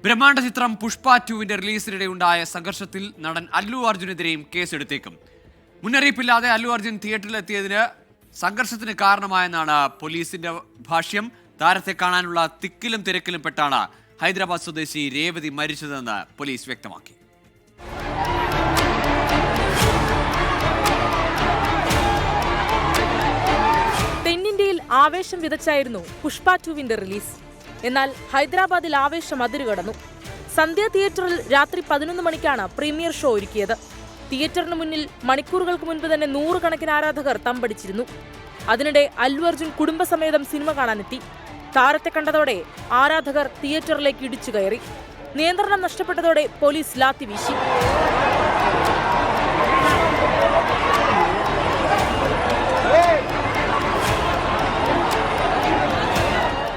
ബ്രഹ്മാണ്ഡ ചിത്രം പുഷ്പ 2 റിലീസിനിടെയുണ്ടായ സംഘർഷത്തിൽ നടൻ അല്ലു അർജുനെതിരെയും കേസെടുത്തേക്കും. മുന്നറിയിപ്പില്ലാതെ അല്ലു അർജുൻ തിയേറ്ററിലെത്തിയതിന് സംഘർഷത്തിന് കാരണമായെന്നാണ് പോലീസിന്റെ ഭാഷ്യം. താരത്തെ കാണാനുള്ള തിക്കിലും തിരക്കിലും പെട്ടാണ് ഹൈദരാബാദ് സ്വദേശി രേവതി മരിച്ചതെന്ന് പോലീസ് വ്യക്തമാക്കി. തെന്നിന്ത്യയിൽ ആവേശം വിതച്ചായിരുന്നു പുഷ്പ 2 റിലീസ്. എന്നാൽ ഹൈദരാബാദിൽ ആവേശം അതിരുകടന്നു. സന്ധ്യ തിയേറ്ററിൽ രാത്രി 11 മണിക്കാണ് പ്രീമിയർ ഷോ ഒരുക്കിയത്. തിയേറ്ററിന് മുന്നിൽ മണിക്കൂറുകൾക്ക് മുൻപ് തന്നെ 100 കണക്കിന് ആരാധകർ തമ്പടിച്ചിരുന്നു. അതിനിടെ അല്ലു അർജുൻ കുടുംബസമേതം സിനിമ കാണാനെത്തി. താരത്തെ കണ്ടതോടെ ആരാധകർ തിയേറ്ററിലേക്ക് ഇടിച്ചു കയറി. നിയന്ത്രണം നഷ്ടപ്പെട്ടതോടെ പോലീസ് ലാത്തി വീശി.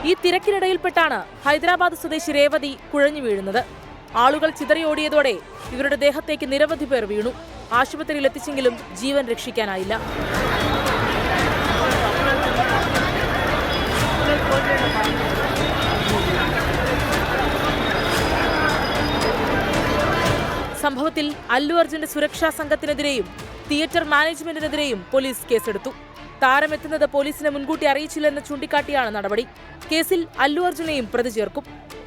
ഈ തിരക്കിനിടയിൽപ്പെട്ടാണ് ഹൈദരാബാദ് സ്വദേശി രേവതി കുഴഞ്ഞു വീഴുന്നത്. ആളുകൾ ചിതറിയോടിയതോടെ ഇവരുടെ ദേഹത്തേക്ക് നിരവധി പേർ വീണു. ആശുപത്രിയിൽ എത്തിച്ചെങ്കിലും ജീവൻ രക്ഷിക്കാനായില്ല. സംഭവത്തിൽ അല്ലു അർജുന്റെ സുരക്ഷാ സംഘത്തിനെതിരെയും തിയേറ്റർ മാനേജ്മെന്റിനെതിരെയും പോലീസ് കേസെടുത്തു. താരമെത്തുന്നത് പോലീസിനെ മുൻകൂട്ടി അറിയിച്ചില്ലെന്ന് ചൂണ്ടിക്കാട്ടിയാണ് നടപടി. കേസിൽ അല്ലു അർജുനെയും പ്രതി ചേർക്കും.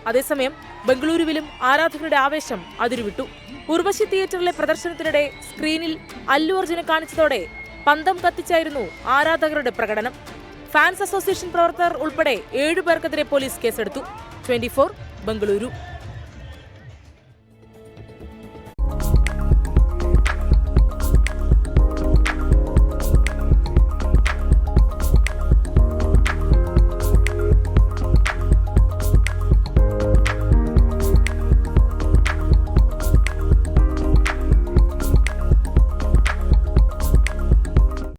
അതേസമയം ബംഗളൂരുവിലും ആരാധകരുടെ ആവേശം അതിരുവിട്ടു. ഉർവശി തിയേറ്ററിലെ പ്രദർശനത്തിനിടെ സ്ക്രീനിൽ അല്ലു അർജുനെ കാണിച്ചതോടെ പന്തം കത്തിച്ചായിരുന്നു ആരാധകരുടെ പ്രകടനം. ഫാൻസ് അസോസിയേഷൻ പ്രവർത്തകർ ഉൾപ്പെടെ 7 പേർക്കെതിരെ പോലീസ് കേസെടുത്തു. 24 ബംഗളൂരു.